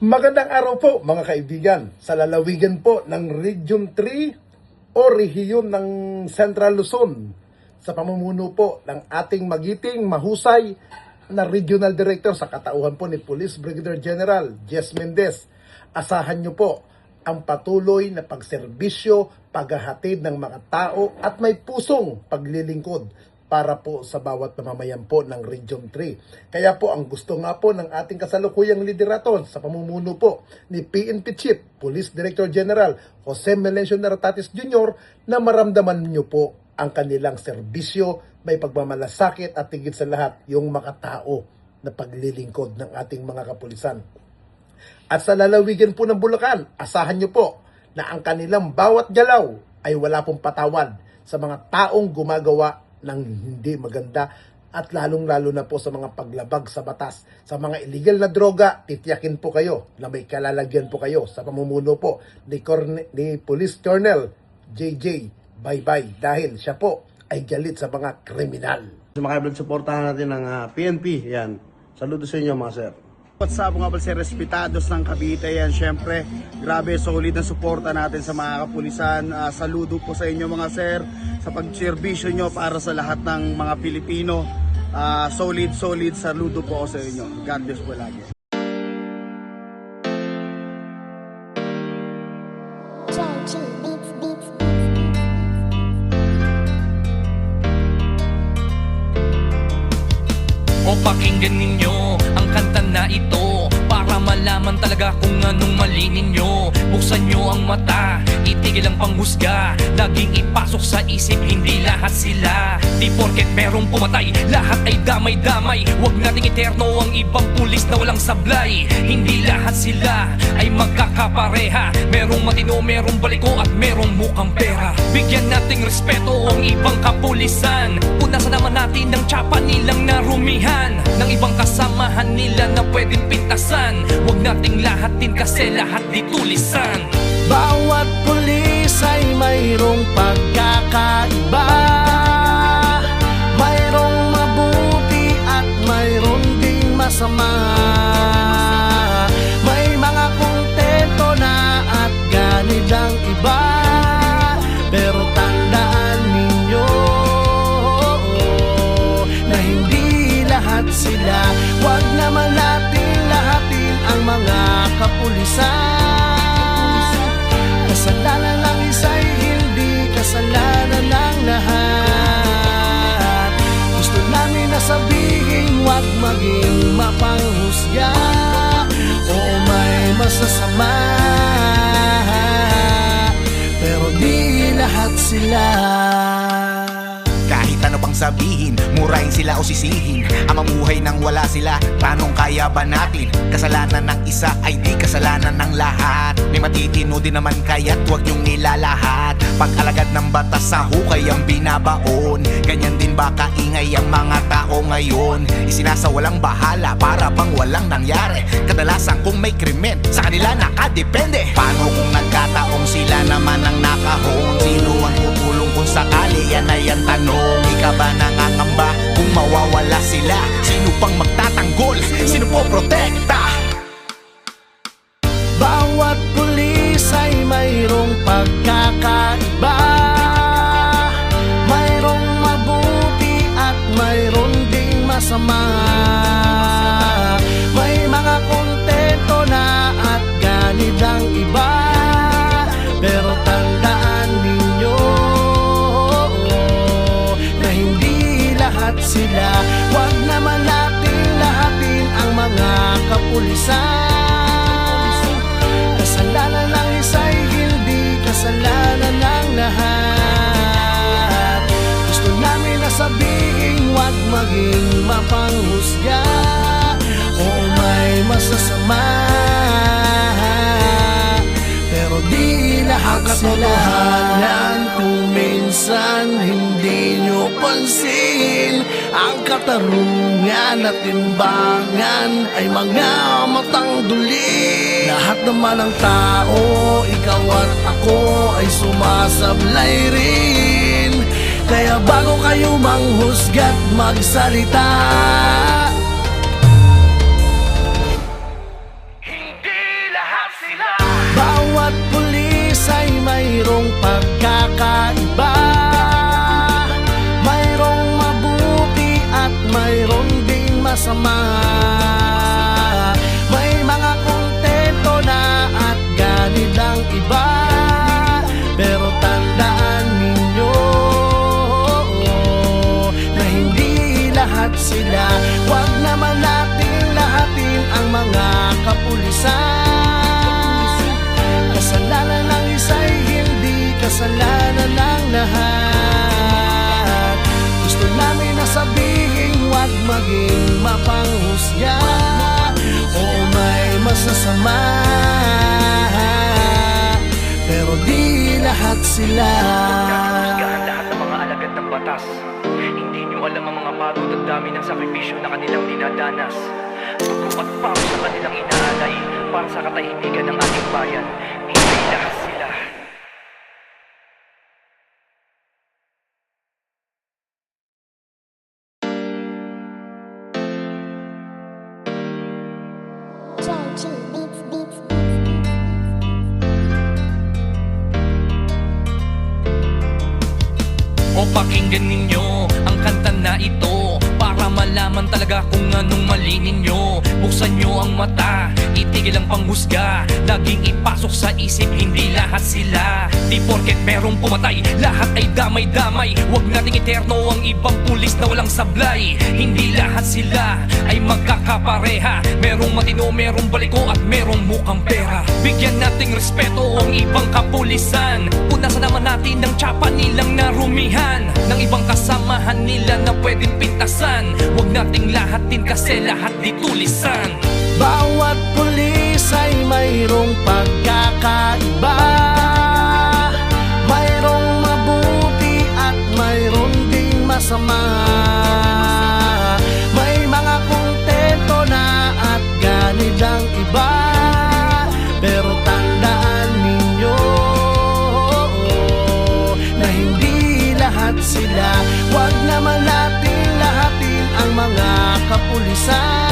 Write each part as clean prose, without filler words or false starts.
Magandang araw po mga kaibigan. Sa lalawigan po ng Region 3 o rehiyon ng Central Luzon, sa pamumuno po ng ating magiting, mahusay na Regional Director sa katauhan po ni Police Brigadier General Jess Mendez, asahan niyo po ang patuloy na pagserbisyo, paghahatid ng mga tao at may pusong paglilingkod para po sa bawat mamamayan po ng Region 3. Kaya po ang gusto nga po ng ating kasalukuyang liderato sa pamumuno po ni PNP Chief Police Director General Jose Melencio Naratatis Jr. na maramdaman niyo po ang kanilang serbisyo, may pagmamalasakit at higit sa lahat yung makatao na paglilingkod ng ating mga kapulisan. At sa lalawigan po ng Bulacan, asahan niyo po na ang kanilang bawat galaw ay wala pong patawad sa mga taong gumagawa ng hindi maganda at lalong-lalo na po sa mga paglabag sa batas. Sa mga illegal na droga, titiyakin po kayo na may kalalagyan po kayo sa pamumuno po ni Police Colonel JJ Baybay dahil siya po ay galit sa mga kriminal. Makaiblag supportahan natin ng PNP. Yan. Saludo sa inyo mga sir. What's up mga balse, respetados ng Cavite yan. Siyempre, grabe, solid na suporta natin sa mga kapulisan. Saludo po sa inyo mga sir sa pagserbisyo nyo para sa lahat ng mga Pilipino. Solid, saludo po ako sa inyo. God bless po lagi. O pakinggan ninyo ang kanta na ito para malaman talaga kung anong mali ninyo. Buksan nyo ang mata, itigil ang panghusga, laging ipasok sa isip, hindi lahat sila. Di porket merong pumatay, lahat ay damay-damay. Huwag nating eterno ang ibang pulis na walang sablay. Hindi lahat sila ay magkakapareha. Merong matino, merong baliko at merong mukhang pera. Bigyan nating respeto ang ibang kapulisan. Punasan naman natin ang tsapa nilang narumihan ng ibang kasamahan nila na pwedeng pintasan. Huwag nating lahatin kasi lahat di tulisan. Bawat pulis ay mayroong pagkakaiba, mayroong mabuti at mayroong ding masama. May mga kontento na at ganid ang iba, pero tandaan ninyo na hindi lahat sila. Huwag naman natin lahatin ang mga kapulisan. Kasalanan ng isa'y hindi kasalanan ng lahat. Gusto namin na sabihin, huwag maging mapanghusga. Oo, may masasama, pero di lahat sila. Kahit ano pang sabihin, murahin sila o sisihin, ang mamuhay nang wala sila, tanong kaya ba natin? Kasalanan ng isa ay di kasalanan ng lahat. May matitino din naman kaya't huwag niyong nilalahat. Pag-alagad ng batas sa hukay ang binabaon, ganyan din ba kaingay ang mga tao ngayon? Isinasawalang bahala para bang walang nangyari. Kadalasan kung may krimen, sa kanila nakadepende. Paano kung nagkataong sila naman ang nakahon? Sino ang tutulong kung sakali? Yan ay ang tanong. Ika ba nangangamba kung mawawala sila? Sino pang magtatanggol? Sino po protekta? Bawat pulis ay mayroong pagkakaiba, mayroong mabuti at mayroong ding masama. May mga kontento na at ganid ang iba, pero tandaan ninyo na hindi lahat sila. Huwag naman natin lahatin ang mga kapulisan. Kasalanan ng isa'y hindi kasalanan ng lahat. Gusto namin na sabihin, huwag maging mapanghusga. Oo, may masasama, pero di lahat sila. Kung minsan hindi nyo pansin, ang katarungan at timbangan ay mga matang duli. Lahat naman ng tao, ikaw at ako ay sumasablay rin. Kaya bago kayo manghusga't magsalita, Hindi sila. Bawat pulis ay mayroong pagkakaiba, mayroong mabuti at mayroong ding masama. May mga kontento na at ganid ang iba, pero tandaan ninyo na hindi lahat sila. Huwag naman nating lahatin ang mga kapulisan. Kasalanan ng isa'y hindi kasalanan ng lahat. Gusto namin na sabihin, huwag maging mapanghusga. Oo, may masasama, pero di lahat sila. Husgahan lahat ng mga alagad ng batas. Hindi nyo alam ang mga pagod at dami ng sakripisyo na kanilang dinadanas. Dugo at pawis na kanilang inaalay para sa katahimikan ng ating bayan. Hindi lahat sila. O pakinggan ninyo ang kanta na ito para malaman talaga kung anong mali ninyo. Buksan nyo ang mata, itigil ang panghusga. Laging ipasok sa isip, hindi lahat sila. Di porket merong pumatay, lahat ay damay-damay. Huwag nating eterno ang ibang pulis na walang sablay. Hindi lahat sila ay magkakapareha. Merong matino, merong baliko at merong mukhang pera. Bigyan nating respeto ang ibang kapulisan. Punasan naman natin ng tsapa nilang narumihan, ng ibang kasamahan nila na pwedeng pintasan. Huwag nating lahatin kasi lahat di tulisan. Bawat pulis ay mayroong pagkakaiba, mayroong mabuti at mayroong ding masama. May mga kontento na at ganid ang iba, pero tandaan ninyo na hindi lahat sila. Huwag naman natin lahatin ang mga kapulisan.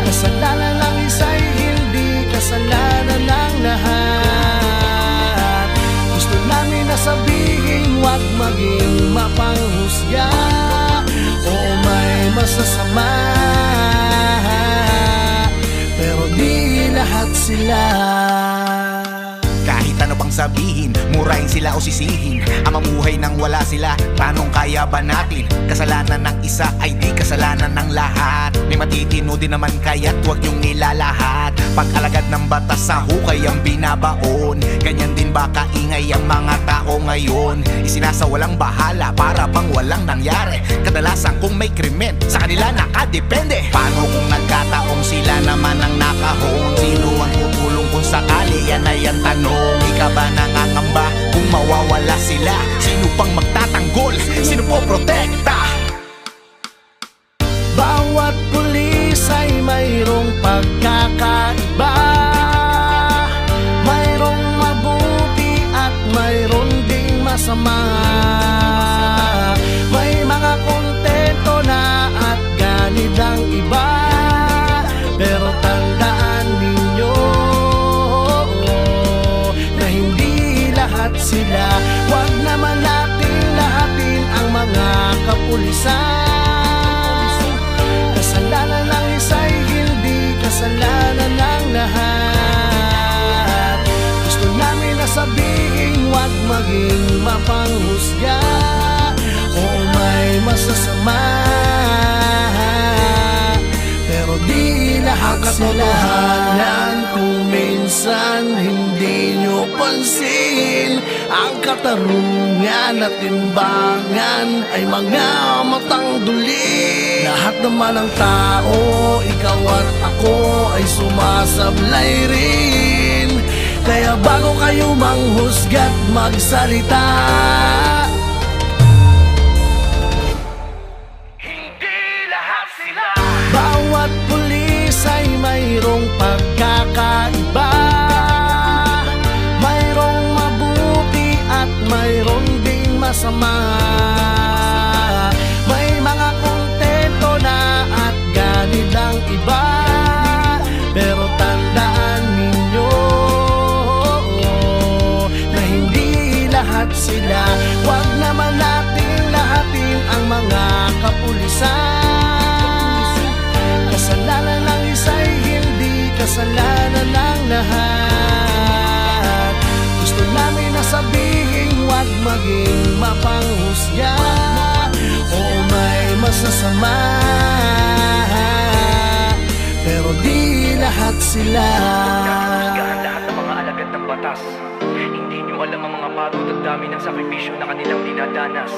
Kasalanan ng isa'y hindi kasalanan ng lahat. Gusto namin na sabihin, huwag maging mapanghusga. Oo, may masasama, pero di lahat sila. Kahit ano pang sabihin, murahin sila o sisihin, ang mamuhay nang wala sila, tanong kaya ba natin? Kasalanan ng isa ay di kasalanan ng lahat. May matitino din naman kaya't huwag niyong nilalahat. Pag-alagad ng batas sa hukay ang binabaon, ganyan din ba kaingay ang mga tao ngayon? Isinasawalang bahala para bang walang nangyari. Kadalasan kung may krimen, sa kanila nakadepende. Paano kung nagkataong sila naman ang nakahon? Sino ang tutulong kung sakali? Yan ay ang tanong. Ika ba nangangamba kung mawawala sila? Sino pang magtatanggol? Sino po protekta? Bawat pulis ay mayroong pagkakaiba, mayroong mabuti at mayroong ding masama. May mga kontento na at ganid ang iba, pero tandaan ninyo na hindi lahat sila. Huwag naman natin lahatin ang mga kapulisan. Kasalanan ng isa'y hindi kasalanan ng lahat. Gusto namin na sabihin, huwag maging mapanghusga. Oo, may masasama, pero di lahat sila. Kung minsan hindi nyo pansin, ang katarungan at timbangan ay mga matang duli. Lahat naman ng tao, ikaw at ako ay sumasablay rin. Kaya bago kayo manghusga't magsalita, Hindi lahat sila. bawat pulis ay mayroong pagkakaiba, mayroong mabuti at mayroong ding masama. May mga kontento na at ganid ang iba, pero tandaan lahat. Gusto namin na sabihin, huwag maging mapanghusga o may masasama, pero di lahat sila. Husgahan lahat ng mga alagad ng batas. Hindi nyo alam ang mga pagod at dami ng sakripisyo na kanilang dinadanas.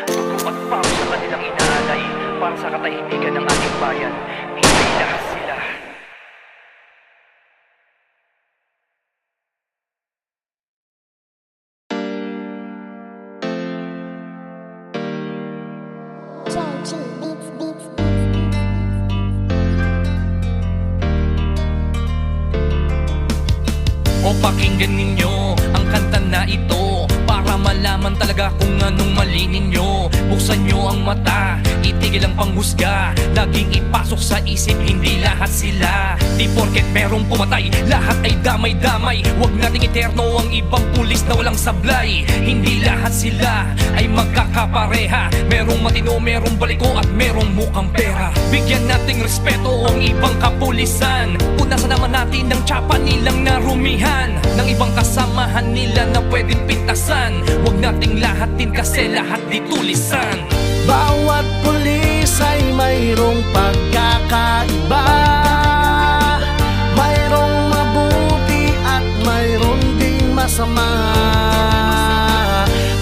Dugo at pawis na kanilang inaalay para sa katahimikan ng ating bayan. Hindi lahat sila. O pakinggan ninyo ang kanta na ito para malaman talaga kung anong mali ninyo. Buksan nyo ang mata, itigil ang panghusga. Laging ipasok sa isip, hindi lahat sila. Di porket merong pumatay, lahat ay damay-damay. Huwag nating eterno ang ibang pulis na walang sablay. Hindi lahat sila ay magkakapareha. Merong matino, merong baliko at merong mukhang pera. Bigyan nating respeto ang ibang kapulisan. Punasan naman natin ng tsapa nilang narumihan, ng ibang kasamahan nila na pwedeng pintasan. Huwag nating lahatin kasi lahat di tulisan. Bawat pulis ay mayroong pagkakaiba, mayroong mabuti at mayroong ding masama.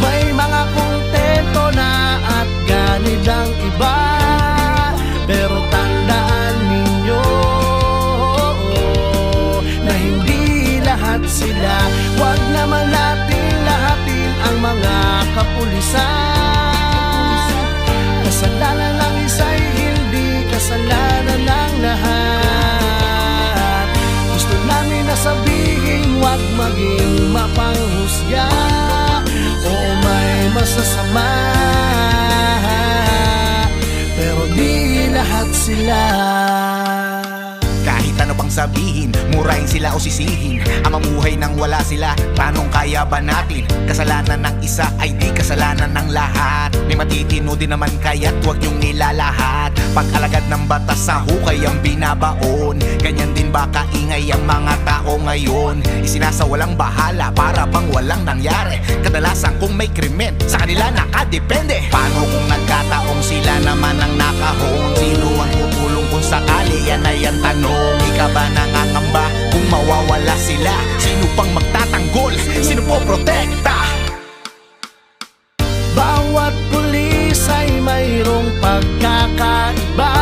May mga kontento na at ganid ang iba, pero tandaan ninyo na hindi lahat sila. Huwag naman natin lahatin ang mga kapulisan. Kasalanan ng isa'y hindi kasalanan ng lahat. Gusto namin na sabihin, huwag maging mapanghusga o may masasama, pero di lahat sila. Kahit ano pang sabihin, murahin sila o sisihin, ang mamuhay nang wala sila, paanong kaya ba natin? Kasalanan ng isa ay di kasalanan ng lahat. May matitino din naman kaya't huwag niyong nilalahat. Pag-alagad ng batas sa hukay ang binabaon, ganyan din ba kaingay ang mga tao ngayon? Isinasawalang bahala para bang walang nangyari. Kadalasan kung may krimen, sa kanila nakadepende. Paano kung nagkataong sila naman ang nakahon? Sino ang tutulong kung sakali? Yan ay ang tanong. Ika ba nangangamba kung mawawala sila? Sino pang magtatanggol? Sino po protekta? Bawat pulis ay mayroong pagkakaiba,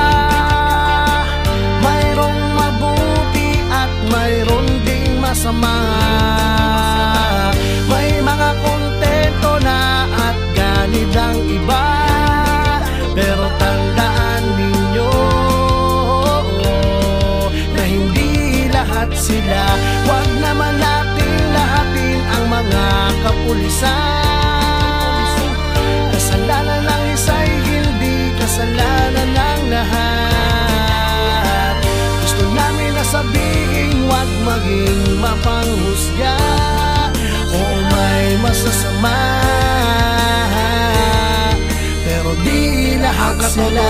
mayroong mabuti at mayroong ding masama. May mga kontento na at ganid ang iba, pero tandaan ninyo na hindi lahat sila. Huwag naman natin lahatin ang mga kapulisan. Kasalanan ng isa'y hindi kasalanan ng lahat. Gusto namin na sabihin, huwag maging mapanghusga o may masasama, pero di lahat sila.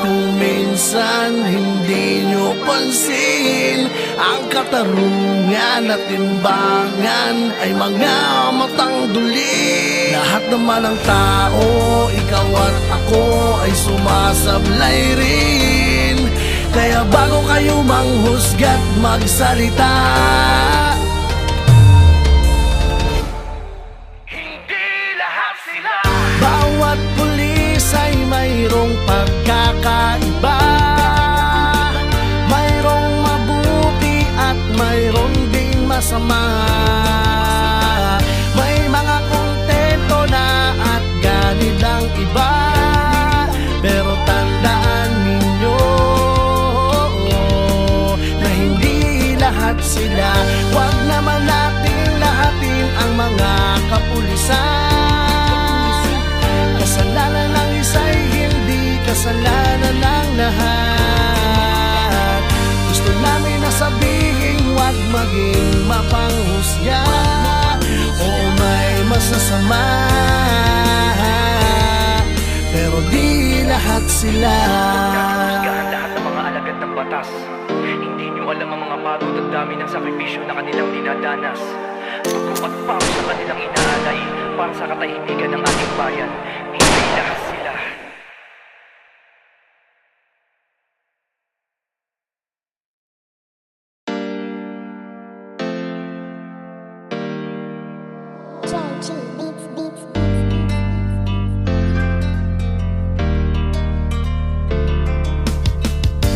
Kung minsan hindi nyo pansin, ang katarungan at timbangan ay mga matang duli. Lahat naman ng tao, ikaw at ako ay sumasablay rin. Kaya bago kayo manghusga't magsalita, Hindi lahat sila. bawat pulis ay mayroong pagkakaiba, mayroong mabuti at mayroong ding masama. May mga kontento na at ganid ang iba, pero tandaan ninyo na hindi lahat sila. Huwag naman natin lahatin ang mga kapulisan. Kasalanan ng isa'y hindi kasalanan ng lahat. Gusto namin na sabihin, huwag maging mapanghusga o may masasama, pero di lahat sila. Husgahan lahat ng mga alagad ng batas. Hindi nyo alam ang mga pagod at dami ng sakripisyo na kanilang dinadanas. Dugo at pawis na kanilang inaalay para sa katahimikan ng ating bayan. Hindi lahat sila.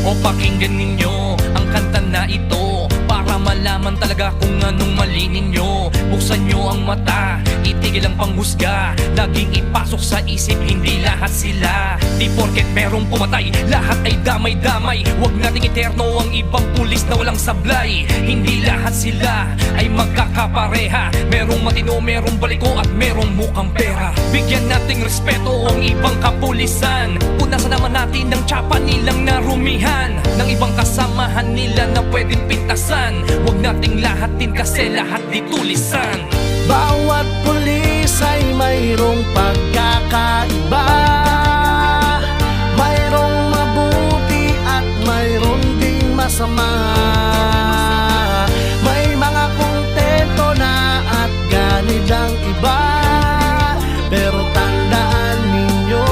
O pakinggan ninyo ang kanta na ito para malaman talaga kung anong mali ninyo. Buksan nyo ang mata, itigil ang panghusga. Laging ipasok sa isip, hindi lahat sila. Di porket merong pumatay, lahat ay damay-damay. Huwag nating eterno ang ibang pulis na walang sablay. Hindi lahat sila ay magkakapareha. Merong matino, merong baliko at merong mukhang pera. Bigyan nating respeto ang ibang kapulisan. Punasan naman natin ng tsapa nilang narumihan, ng ibang kasamahan nila na pwedeng pintasan. Huwag nating lahatin kasi lahat di tulisan. Bawat pulis ay mayroong pagkakaiba. Mayroong mabuti at mayroong ding masama. May mga kontento na at ganid ang iba. Pero tandaan ninyo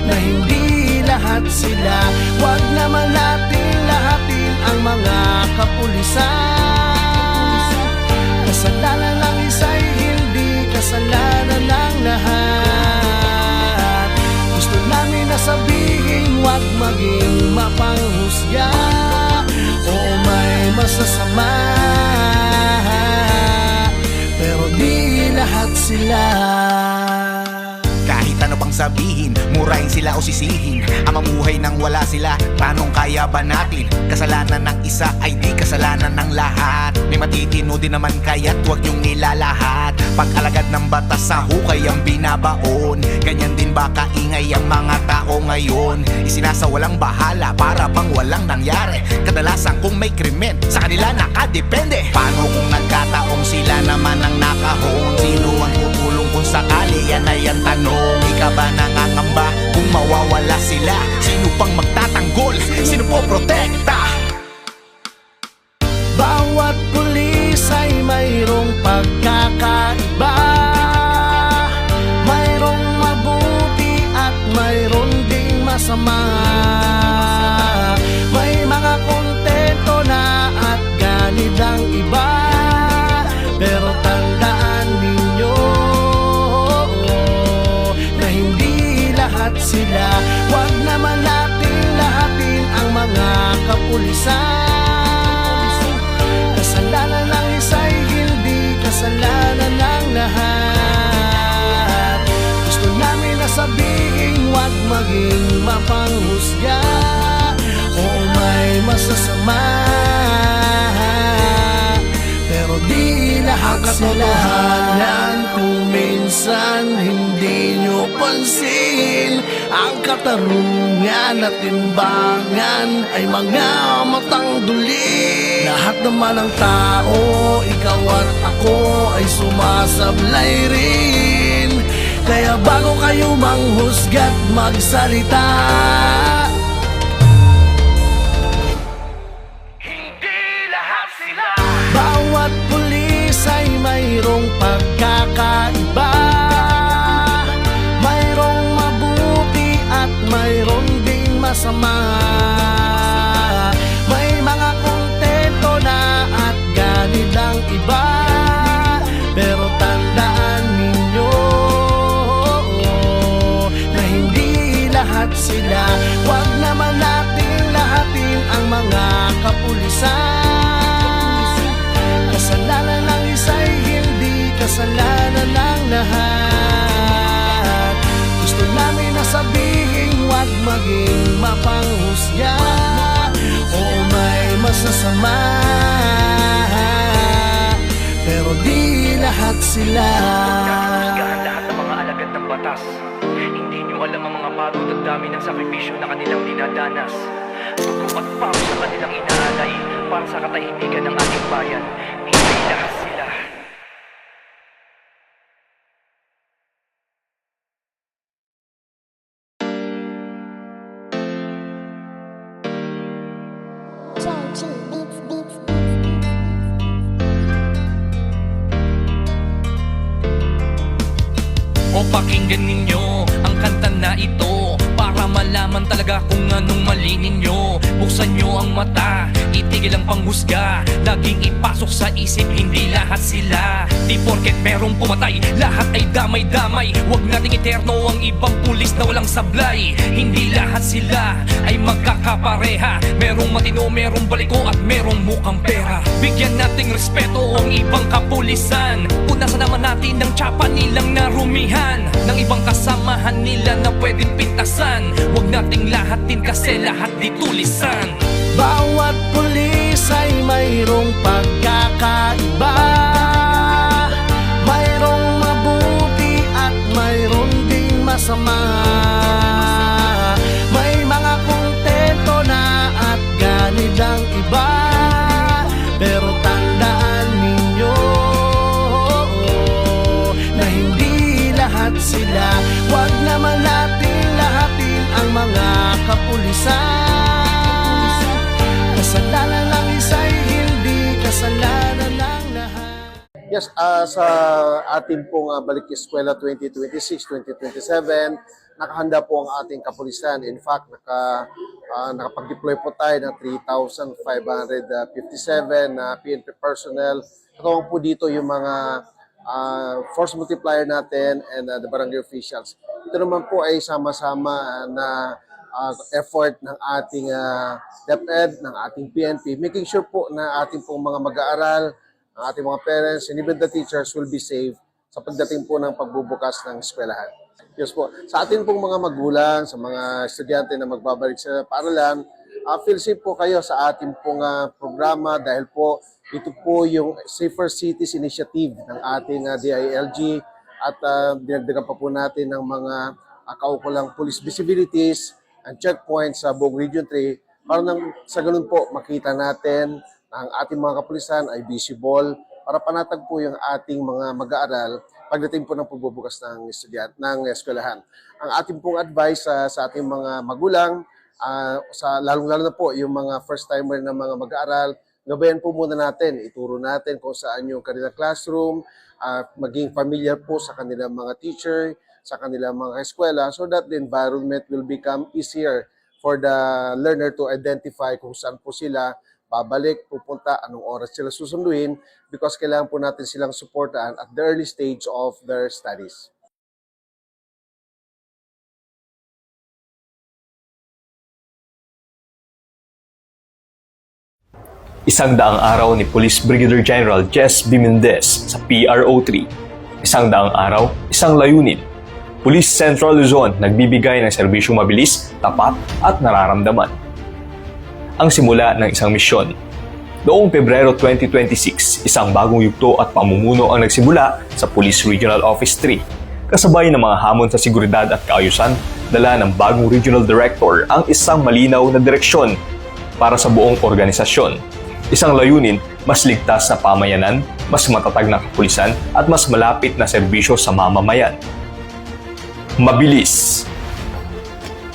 na hindi lahat sila. Huwag naman natin lahatin ang mga kapulisan. Kasalanan ng isa'y hindi kasalanan ng lahat. Gusto namin na sabihin, huwag maging mapanghusga. Oo, may masasama, pero di lahat sila. Kahit ano pang sabihin, murahin sila o sisihin, ang mamuhay nang wala sila, paanong kaya ba natin? Kasalanan ng isa ay di kasalanan ng lahat. May matitino din naman kaya't huwag niyong nilalahat. Pag-alagad ng batas sa hukay ang binabaon, ganyan din ba kaingay ang mga tao ngayon? Isinasawalang bahala para bang walang nangyari. Kadalasan kung may krimen, sa kanila nakadepende. Paano kung nagkataong sila naman ang nakahon? Sino ang tutulong kung sakali? Yan ay ang tanong. Ika ba nangangamba kung mawawala sila? Sino pang magtatanggol? Sino po protekta? Bawat pulis ay mayroong pagkakaiba. Mayroong mabuti at mayroong ding masama. May mga kontento na at ganid ang iba. Pero tandaan ninyo na hindi lahat sila. Huwag naman natin lahatin ang mga kapulisan. Kasalanan ng isa'y hindi kasalanan ng lahat. Gusto namin na sabihin, huwag maging mapanghusga. Oo, may masasama, pero di lahat sila. Kung minsan hindi nyo pansin, ang katarungan at timbangan ay mga matang duli. Lahat naman ng tao, ikaw at ako ay sumasablay rin. Kaya bago kayo manghusga't magsalita, Hindi lahat sila. bawat pulis ay mayroong pagkakaiba. Mayroong mabuti at mayroong ding masama. May mga kontento na at ganid ang iba. Pero tandaan ninyo na hindi lahat sila. Huwag naman natin lahatin ang mga kapulisan. Kasalanan ng isa'y hindi kasalanan ng lahat. Gusto namin na sabihin, huwag maging mapanghusga. Oo, may masasama, pero di lahat sila. Husgahan lahat ng mga alagad ng batas. Hindi nyo alam ang mga pagod at dami ng sakripisyo na kanilang dinadanas. Dugo at pawis na kanilang inaalay para sa katahimikan ng ating bayan. Hindi lahat sila. O pakinggan ninyo ang kanta na ito para malaman talaga kung anong mali ninyo. Buksan nyo ang mata, itigil ang panghusga, laging ipasok sa isip, hindi lahat sila. Di porket merong pumatay, lahat ay damay-damay. Huwag nating eterno ang ibang pulis na walang sablay. Hindi lahat sila ay magkakapareha, merong matino, merong baliko at merong mukhang pera. Bigyan nating respeto ang ibang kapulisan, punasan naman natin ang tsapa nilang narumihan ng ibang kasamahan nila na pwedeng pintasan. Huwag nating lahatin kasi lahat di tulisan. Bawat pulis ay mayroong pagkakaiba, mayroong mabuti at mayroong ding masama. May mga kontento na at ganid ang iba, pero tandaan ninyo na hindi lahat sila. Huwag naman natin lahatin ang mga kapulisan. Kasalanan ng isa'y hindi kasalanan ng lahat. Yes, sa ating pong Balik Eskwela 2026-2027, nakahanda po ang ating kapulisan. In fact, nakapag-deploy po tayo ng 3,557 na PNP personnel. Katawang po dito yung mga force multiplier natin and the barangay officials. Ito naman po ay sama-sama na effort ng ating DepEd, ng ating PNP, making sure po na ating pong mga mag-aaral, ang ating mga parents, and even the teachers will be safe sa pagdating po ng pagbubukas ng eskwelahan. Yes po. Sa ating pong mga magulang, sa mga estudyante na magbabalik sa paaralan, feel safe po kayo sa ating pong programa dahil po ito po yung Safer Cities Initiative ng ating DILG at dinagdagan pa po natin ng mga kaukulang police visibilities and checkpoints sa buong Region 3 para sa ganun po makita natin na ang ating mga kapulisan ay visible para panatag po yung ating mga mag-aaral pagdating po ng pagbubukas ng eskwelahan. Ang ating pong advice sa ating mga magulang, lalong-lalo na po yung mga first-timer na mga mag-aaral, gabayan po muna natin, ituro natin kung saan yung kanilang classroom, maging familiar po sa kanilang mga teacher, sa kanilang mga eskwela so that the environment will become easier for the learner to identify kung saan po sila babalik, pupunta, anong oras sila susunduin because kailangan po natin silang supportan at the early stage of their studies. Isang daang araw ni Police Brigadier General Jess B. Mendez sa PRO3. Isang daang araw, isang layunin. Police Central Luzon nagbibigay ng serbisyong mabilis, tapat at nararamdaman. Ang simula ng isang misyon. Noong Pebrero 2026, isang bagong yugto at pamumuno ang nagsimula sa Police Regional Office 3. Kasabay ng mga hamon sa seguridad at kaayusan, dala ng bagong Regional Director ang isang malinaw na direksyon para sa buong organisasyon. Isang layunin, mas ligtas na pamayanan, mas matatag na kapulisan at mas malapit na serbisyo sa mamamayan. Mabilis.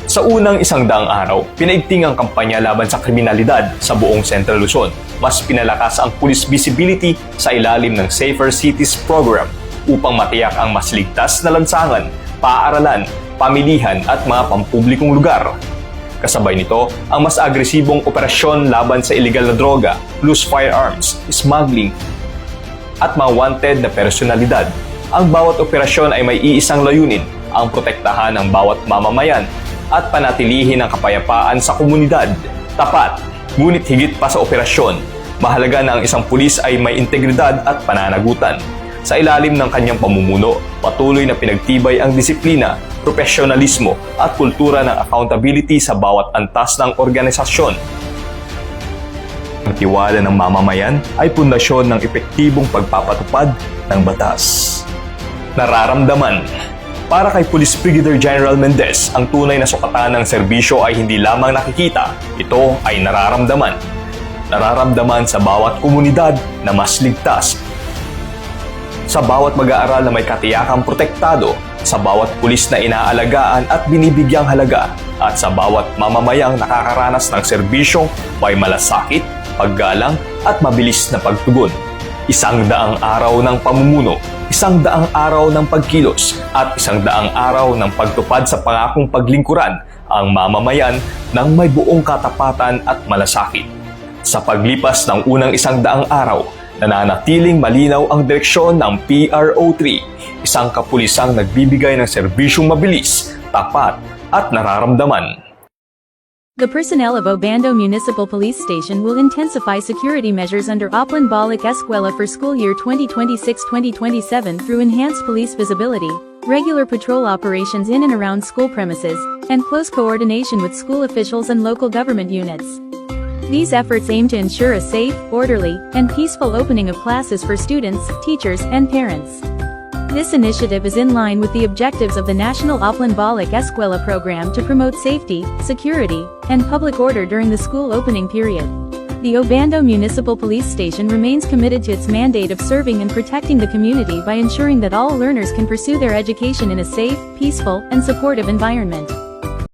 Sa unang isang daang araw, pinaigting ang kampanya laban sa kriminalidad sa buong Central Luzon. Mas pinalakas ang police visibility sa ilalim ng Safer Cities Program upang matiyak ang mas ligtas na lansangan, paaralan, pamilihan at mga pampublikong lugar. Kasabay nito, ang mas agresibong operasyon laban sa illegal na droga, loose firearms, smuggling, at mga wanted na personalidad. Ang bawat operasyon ay may iisang layunin, ang protektahan ng bawat mamamayan at panatilihin ang kapayapaan sa komunidad. Tapat, ngunit higit pa sa operasyon, mahalaga na ang isang pulis ay may integridad at pananagutan. Sa ilalim ng kanyang pamumuno, patuloy na pinagtibay ang disiplina, profesionalismo at kultura ng accountability sa bawat antas ng organisasyon. Ang tiwala ng mamamayan ay pundasyon ng epektibong pagpapatupad ng batas. Nararamdaman. Para kay Police Brigadier General Mendez, ang tunay na sukatan ng serbisyo ay hindi lamang nakikita, ito ay nararamdaman. Nararamdaman sa bawat komunidad na mas ligtas. Sa bawat mag-aaral na may katiyakang protektado, sa bawat pulis na inaalagaan at binibigyang halaga, at sa bawat mamamayang nakakaranas ng serbisyong may malasakit paggalang at mabilis na pagtugon. 100 araw ng pamumuno, 100 araw ng pagkilos at 100 araw ng pagtupad sa pangakong paglingkuran ang mamamayan ng may buong katapatan at malasakit. Sa paglipas ng unang 100 araw, nananatiling malinaw ang direksyon ng PRO3, isang kapulisang nagbibigay ng serbisyong mabilis, tapat at nararamdaman. The personnel of Obando Municipal Police Station will intensify security measures under Oplan Balik Escuela for school year 2026-2027 through enhanced police visibility, regular patrol operations in and around school premises, and close coordination with school officials and local government units. These efforts aim to ensure a safe, orderly, and peaceful opening of classes for students, teachers, and parents. This initiative is in line with the objectives of the National Oplan Balik Escuela program to promote safety, security, and public order during the school opening period. The Obando Municipal Police Station remains committed to its mandate of serving and protecting the community by ensuring that all learners can pursue their education in a safe, peaceful, and supportive environment.